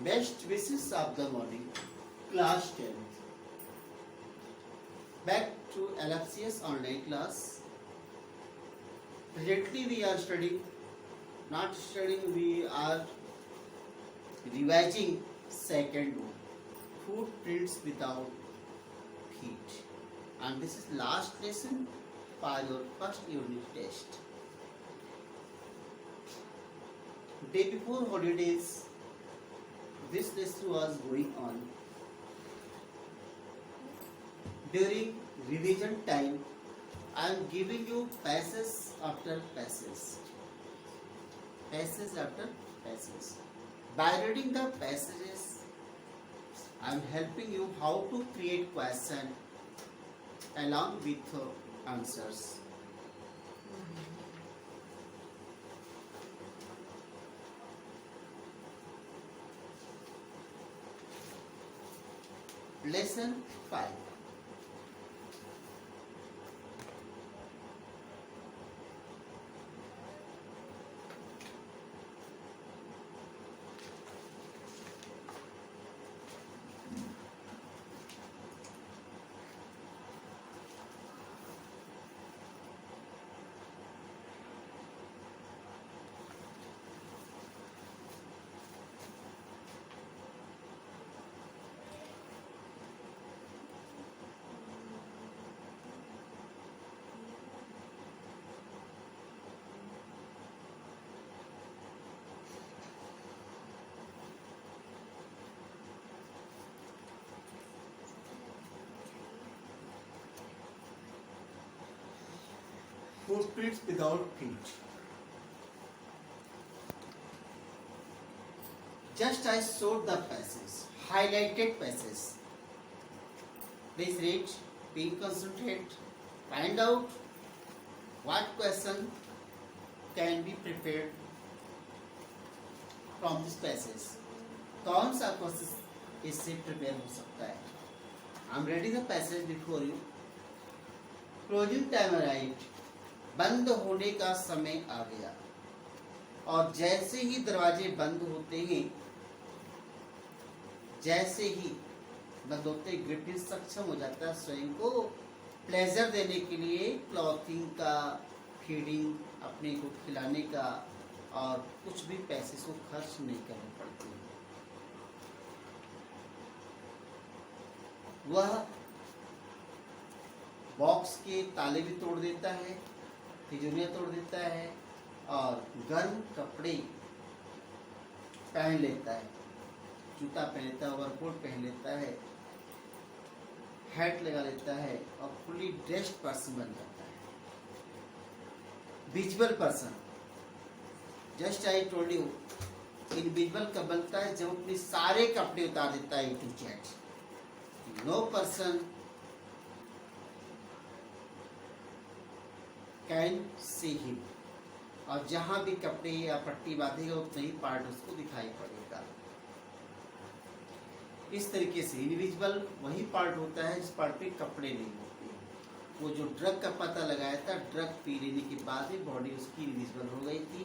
Best wishes of the morning. Class 10th. Back to LFCS online class. Presently we are studying, not studying, we are revising second one. Footprints without feet. And this is last lesson for your first unit test. Day before holidays, this lesson was going on. During revision time, I am giving you passage after passage. Passage after passage. By reading the passages, I am helping you how to create question along with answers. Lesson 5. Footprints without feet. Just I showed the passage, highlighted passage. Please read, be concentrate, find out what question can be prepared from this passage. कौन सा question इससे prepare हो सकता है? I'm reading the passage before you. Closing time arrived. बंद होने का समय आ गया और जैसे ही दरवाजे बंद होते हैं, जैसे ही बंद होते ग्रिफिन सक्षम हो जाता है स्वयं को प्लेजर देने के लिए, क्लॉथिंग का, फीडिंग, अपने को खिलाने का, और कुछ भी पैसे को खर्च नहीं करने पड़ते। वह बॉक्स के ताले भी तोड़ देता है, तिजोरियां तोड़ देता है और गर्म कपड़े पहन लेता है, जूता पहन लेता है, ओवरकोट पहन लेता है, हैट लगा लेता है और फुली ड्रेस्ड पर्सन बन जाता है। Visual person, just I told you, इनविजुअल कब बनता है? जब अपने सारे कपड़े उतार देता है टू जेड। No person can see him, और जहां भी कपड़े या पट्टी बांधेगा उतना ही पार्ट उसको दिखाई पड़ेगा। इस तरीके से इनविजिबल वही पार्ट होता है जिस पार्ट पे कपड़े नहीं होते। वो जो ड्रग का पता लगाया था, ड्रग पी लेने के बाद ही बॉडी उसकी इनविजिबल हो गई थी,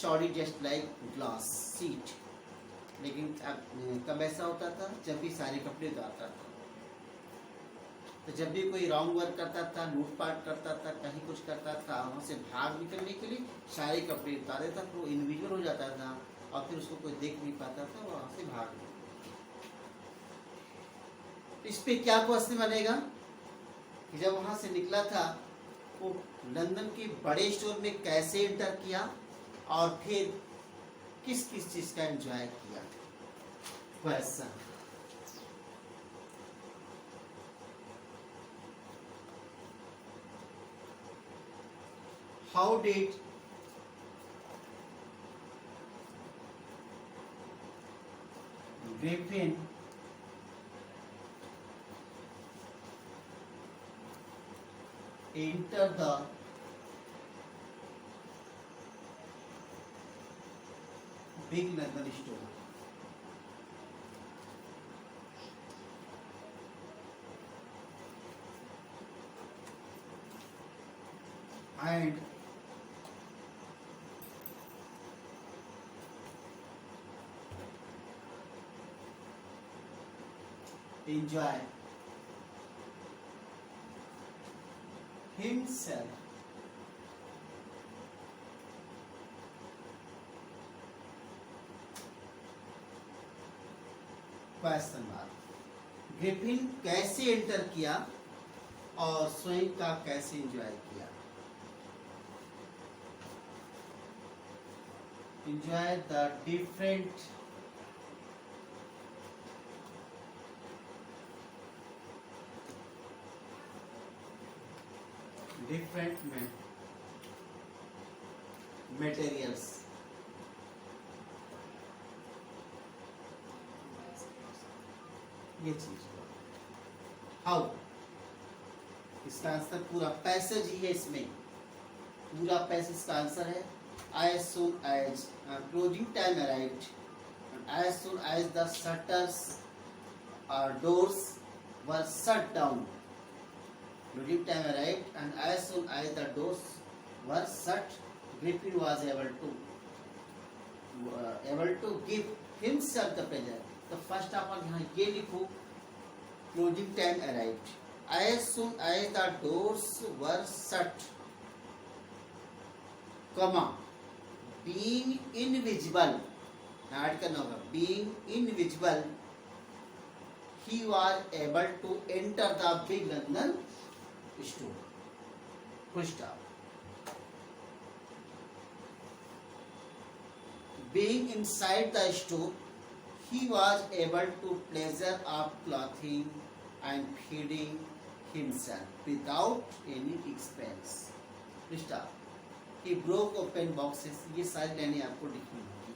sorry just like glass seat. लेकिन कब ऐसा होता था? जब भी सारे कपड़े उतारता था। तो जब भी कोई रॉन्ग वर्क करता था, लूटपाट करता था, कहीं कुछ करता था, वहाँ से भाग निकलने के लिए सारे कपड़े उतार देता, तो वो इनविजिबल हो जाता था और फिर उसको कोई देख नहीं पाता था, वहाँ से भाग निकलता। इस पे क्या क्वेश्चन बनेगा कि जब वहाँ से निकला था वो लंदन के बड़े स्टोर में कैसे एंटर किया और फिर किस किस चीज का एंजॉय किया? Question. How did Griffin enter the big London store? And enjoy himself question mark. Griffin कैसे एंटर किया और स्वयं का कैसे एंजॉय किया? Enjoy the different materials। ये चीज हाउ, इसका आंसर पूरा पैसेज ही है, इसमें पूरा पैसेज इसका आंसर है। as soon as closing time arrived and as soon as the shutters or doors were shut down, closing time arrived and as soon as the doors were shut, Griffin was able to give himself the pleasure। तो first of all यहाँ ये लिखो, closing time arrived as soon as the doors were shut, comma being invisible, add करना होगा, being invisible he was able to enter the big London store, full stop। Being inside the store, he was able to pleasure of clothing and feeding himself without any expense। Stop। He broke open boxes। ये सारी लाइनें आपको लिखनी होगी।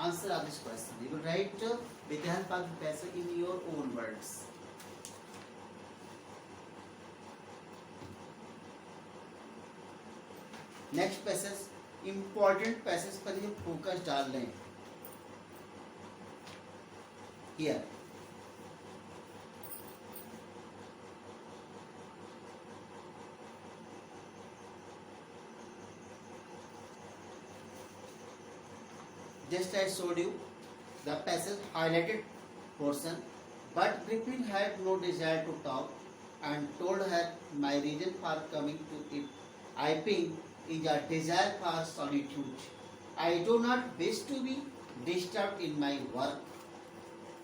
Answer of this question you will write with the help of the passage in your own words। Next passage, important passage पर ही focus डाल रहे हैं। Here just I showed you the passage highlighted portion, but Griffin had no desire to talk and told her, my reason for coming to it, I think, is a desire for solitude। I do not wish to be disturbed in my work।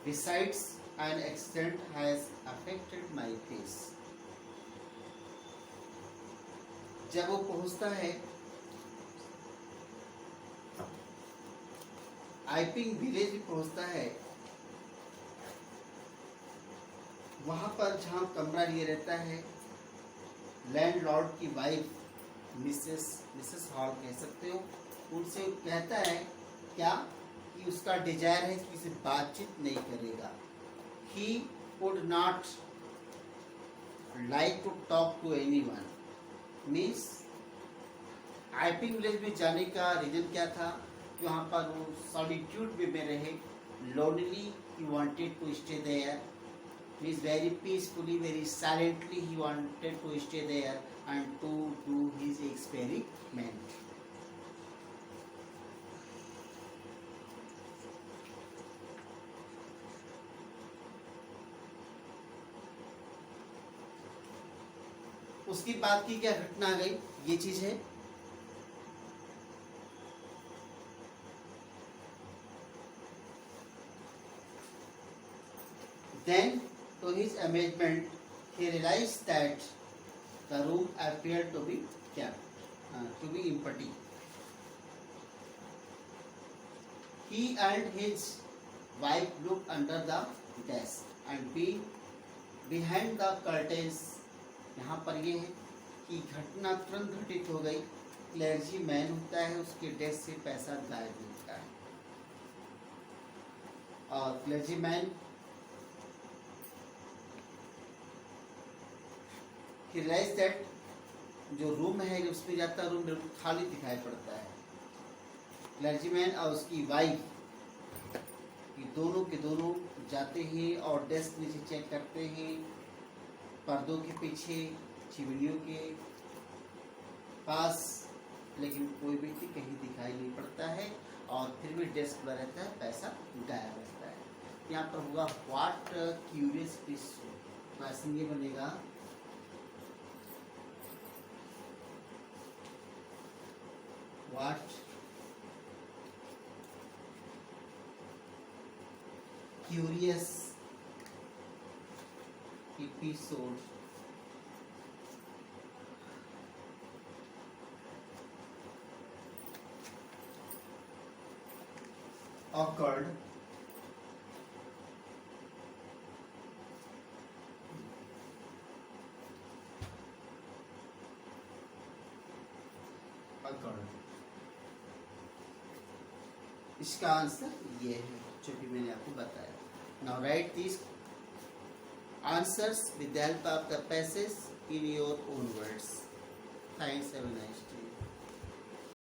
Besides, an accident has affected my face। जब वो पहुंचता है आइपिंग village भी पहुंचता है, वहां पर जहां कमरा लिए रहता है, लैंडलॉर्ड की वाइफ मिसेस हॉल कह सकते हो, उनसे कहता है क्या कि उसका डिजायर है कि किसी बातचीत नहीं करेगा। He would not like to talk to anyone. Means आइपिंग विलेज में जाने का रीजन क्या था कि वहाँ पर वो सॉलिट्यूड में रहे, lonely he wanted to stay there. Means very peacefully, very silently he wanted to stay there and to do his experiment। उसकी बात की क्या घटना आ गई, ये चीज है। Then, to his amazement, he realized that the room appeared to be empty। He and his wife looked under the desk and behind the curtains। यहाँ पर ये है कि घटना तुरंत घटित हो गई। क्लर्जी मैन होता है, उसके डेस्क से पैसा गायब होता है और clergy man he realized that जो रूम है उसमें जाता रूम बिल्कुल खाली दिखाई पड़ता है। क्लर्जीमैन और उसकी वाइफ ये दोनों के दोनों जाते हैं और डेस्क नीचे चेक करते हैं, पर्दों के पीछे, चिमनियों के पास, लेकिन कोई व्यक्ति कहीं दिखाई नहीं पड़ता है और फिर भी डेस्क खुला रहता है, पैसा गायब रहता है। यहाँ पर होगा व्हाट क्यूरियसिटी शो, क्वेश्चन ये बनेगा व्हाट क्यूरियस एपिसोड occurred इसका आंसर ये है जो कि मैंने आपको बताया. Now right this answers with the help of the passage in your own words. Thanks, have a nice day.